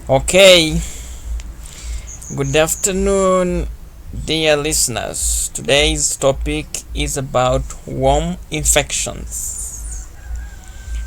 Okay, good afternoon, dear listeners. Today's topic is about worm infections.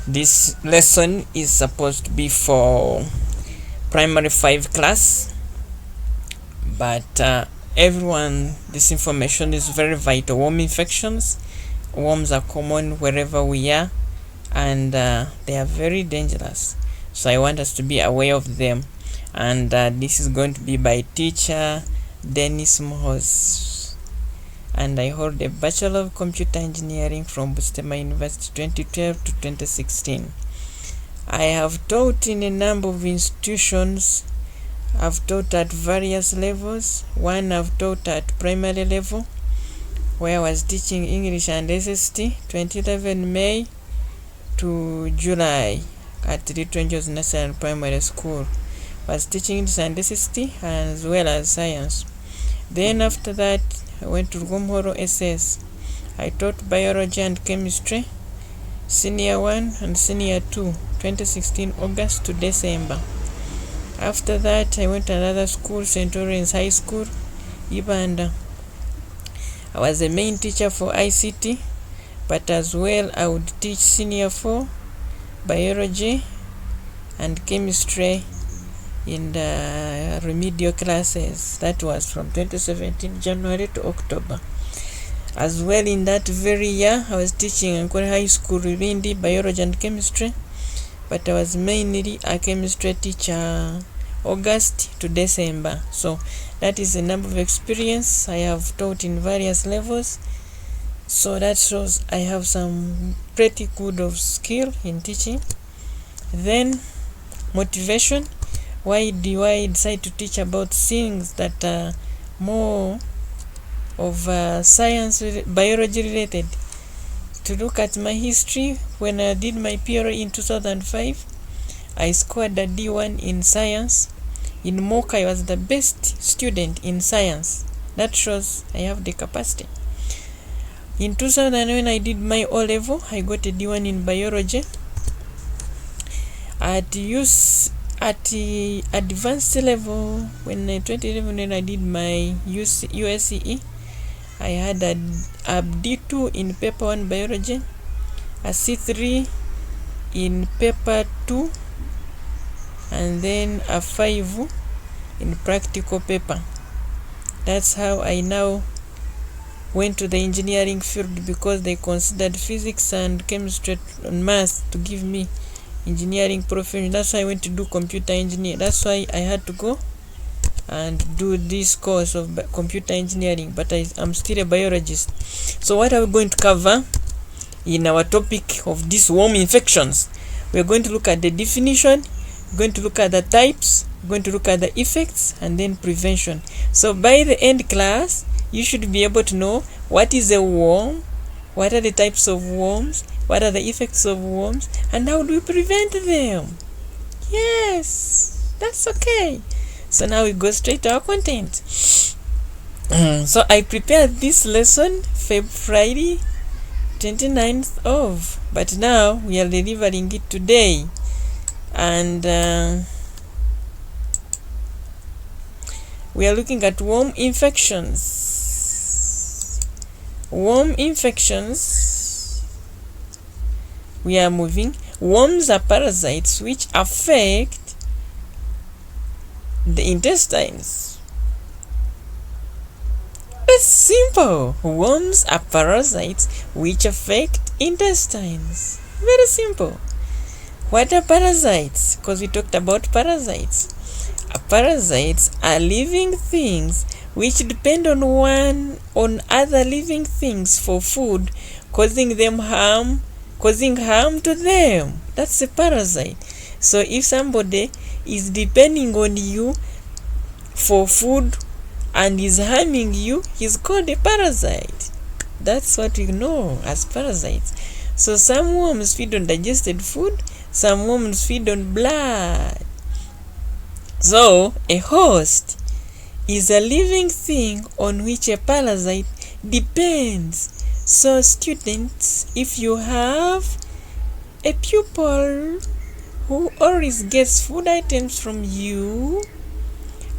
This lesson is supposed to be for primary 5 class, but everyone, this information is very vital. Worm infections, worms are common wherever we are, and they are very dangerous. So I want us to be aware of them. And this is going to be by teacher Dennis Mohos, and I hold a Bachelor of Computer Engineering from Bustema University 2012 to 2016. I have taught in a number of institutions. I've taught at various levels. One I've taught at primary level, where I was teaching English and SST 2011 May to July at Little Angels Nursery and Primary School. Was teaching English and SST as well as science. Then after that I went to Rugomhoro SS. I taught biology and chemistry, senior 1 and senior 2, 2016 August to December. After that I went to another school, St. Lawrence High School, Ibanda. I was a main teacher for ICT, but as well I would teach senior 4 biology and chemistry in the remedial classes. That was from 2017 January to October. As well, in that very year I was teaching Ankole High School, Rulindi, biology and chemistry, but I was mainly a chemistry teacher August to December. So that is a number of experience. I have taught in various levels, so that shows I have some pretty good of skill in teaching. Then motivation. Why do I decide to teach about things that are more of science, biology related? To look at my history, when I did my PRO in 2005, I scored a D1 in science. In MOOC, I was the best student in science. That shows I have the capacity. In 2000, when I did my O-level, I got a D1 in biology. At the advanced level, when in 2011 when I did my USCE, I had a D2 in paper 1 biology, a C3 in paper 2, and then a 5 in practical paper. That's how I now went to the engineering field, because they considered physics and chemistry and math to give me engineering profession. That's why I went to do computer engineering. That's why I had to go and do this course of computer engineering, but I'm still a biologist. So what are we going to cover in our topic of these worm infections? We're going to look at the definition, we're going to look at the types, we're going to look at the effects, and then prevention. So by the end class, you should be able to know what is a worm, what are the types of worms, what are the effects of worms, and how do we prevent them? Yes, that's okay. So now we go straight to our content. So I prepared this lesson Friday 29th of, but now we are delivering it today. And we are looking at worm infections. Worm infections. We are moving. Worms are parasites which affect the intestines. It's simple. Worms are parasites which affect intestines. Very simple. What are parasites? Because we talked about parasites. Parasites are living things which depend on other living things for food, causing harm to them. That's a parasite. So if somebody is depending on you for food and is harming you, he's called a parasite. That's what we know as parasites. So some worms feed on digested food, some worms feed on blood. So a host is a living thing on which a parasite depends. So students, if you have a pupil who always gets food items from you,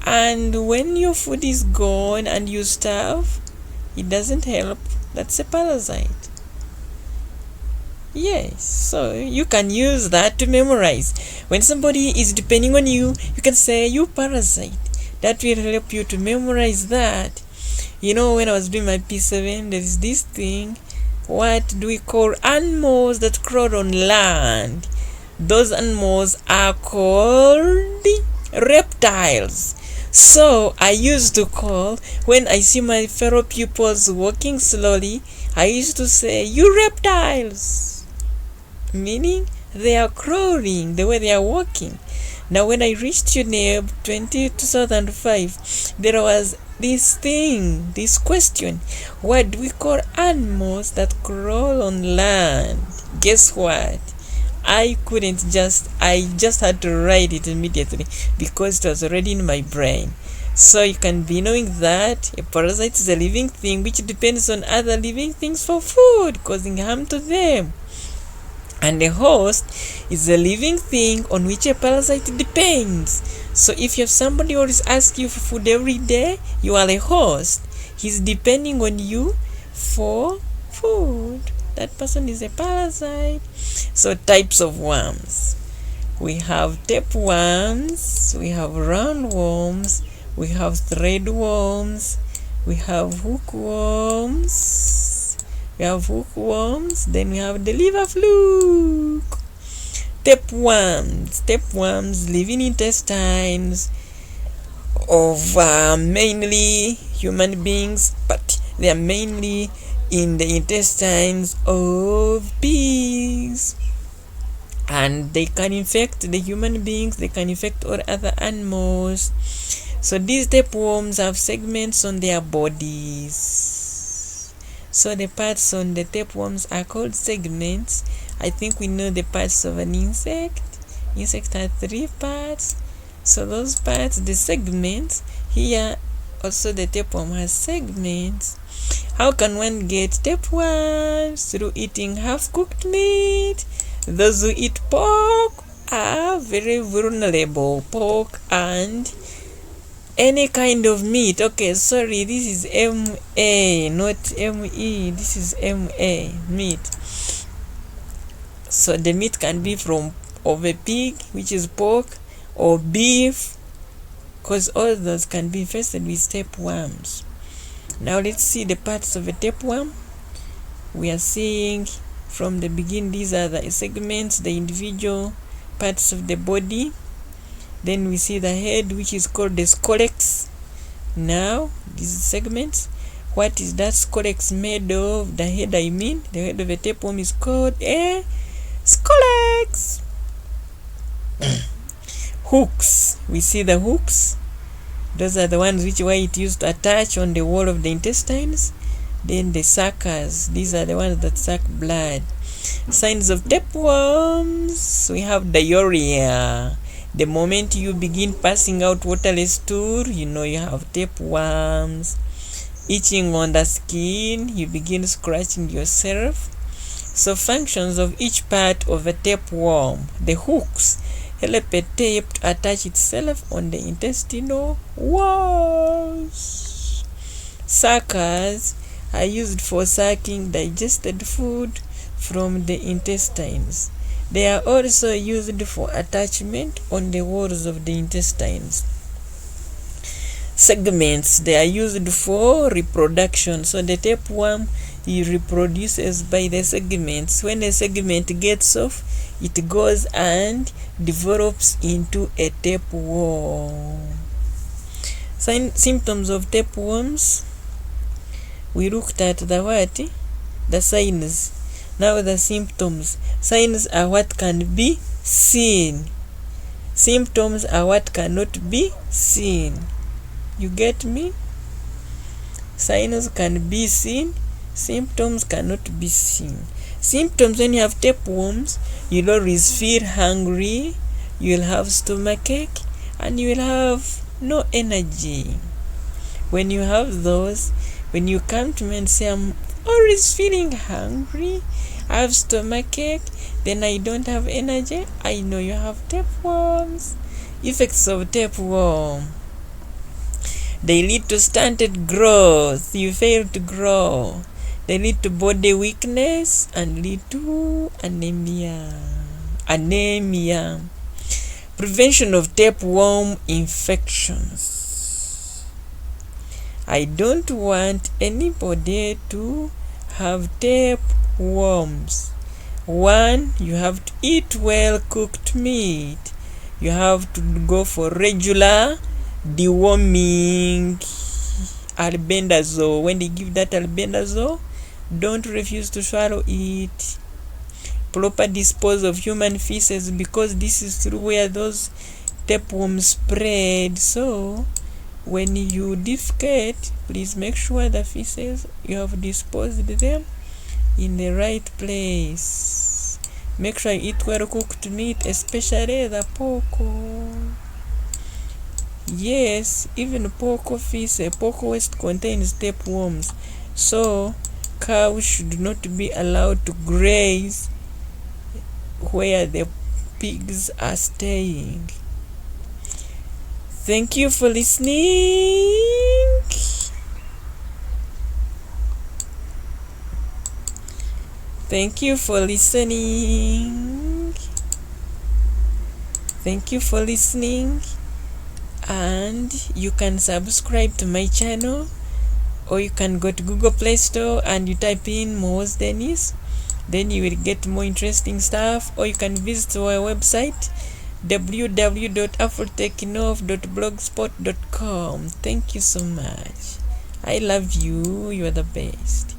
and when your food is gone and you starve, it doesn't help. That's a parasite. Yes, so you can use that to memorize. When somebody is depending on you, you can say, you parasite. That will help you to memorize that. When I was doing my P7, there is this thing, what do we call animals that crawl on land? Those animals are called reptiles. So I used to call, when I see my fellow pupils walking slowly, I used to say, you reptiles. Meaning they are crawling the way they are walking. Now when I reached UNEB 2005, there was this question, what do we call animals that crawl on land? Guess what? I just had to write it immediately because it was already in my brain. So you can be knowing that a parasite is a living thing which depends on other living things for food, causing harm to them. And a host is a living thing on which a parasite depends. So if you have somebody who always asks you for food every day, you are a host. He's depending on you for food. That person is a parasite. So types of worms. We have tapeworms, we have roundworms, we have threadworms, we have hookworms. Then we have the liver fluke. Tapeworms live in intestines of mainly human beings, but they are mainly in the intestines of pigs. And they can infect the human beings, they can infect all other animals. So these tapeworms have segments on their bodies. So the parts on the tapeworms are called segments. I think we know the parts of an insect. Insect has 3 parts. So those parts, the segments, here also the tapeworm has segments. How can one get tapeworms? Through eating half-cooked meat. Those who eat pork are very vulnerable. Pork and any kind of meat. Okay, sorry, this is MA, not ME. This is MA, meat. So the meat can be of a pig, which is pork, or beef, because all those can be infested with tapeworms. Now let's see the parts of a tapeworm. We are seeing from the beginning, these are the segments, the individual parts of the body. Then we see the head, which is called the scolex. Now, these segments, what is that scolex made of? The head, the head of a tapeworm is called a scolex. Hooks, we see the hooks. Those are the ones which were it used to attach on the wall of the intestines. Then the suckers, these are the ones that suck blood. Signs of tapeworms, we have diarrhea. The moment you begin passing out waterless stool, you know you have tapeworms. Itching on the skin, you begin scratching yourself. So functions of each part of a tapeworm. The hooks help a tape to attach itself on the intestinal walls. Suckers are used for sucking digested food from the intestines. They are also used for attachment on the walls of the intestines. Segments, they are used for reproduction. So the tapeworm, it reproduces by the segments. When a segment gets off, it goes and develops into a tapeworm. Symptoms of tapeworms. We looked at the signs. Now the symptoms. Signs are what can be seen. Symptoms are what cannot be seen. You get me? Signs can be seen. Symptoms cannot be seen. Symptoms, when you have tapeworms, you'll always feel hungry, you'll have stomachache, and you will have no energy. When you have those, when you come to me and say, I'm always feeling hungry, I have stomachache, then I don't have energy. I know you have tapeworms. Effects of tapeworm. They lead to stunted growth. You fail to grow. They lead to body weakness and lead to anemia. Prevention of tapeworm infections. I don't want anybody to have tapeworms. 1. You have to eat well cooked meat. You have to go for regular deworming albendazole. When they give that albendazole, don't refuse to swallow it. Proper disposal of human feces, because this is through where those tapeworms spread. So when you defecate, please make sure the feces you have disposed them in the right place. Make sure you eat well cooked meat, especially the pork. Yes, even pork waste contains tapeworms, so cows should not be allowed to graze where the pigs are staying. Thank you for listening. Thank you for listening. Thank you for listening. And you can subscribe to my channel, or you can go to Google Play Store and you type in Moz Dennis. Then you will get more interesting stuff, or you can visit our website www.afrotechnov.blogspot.com. Thank you so much. I love you. You are the best.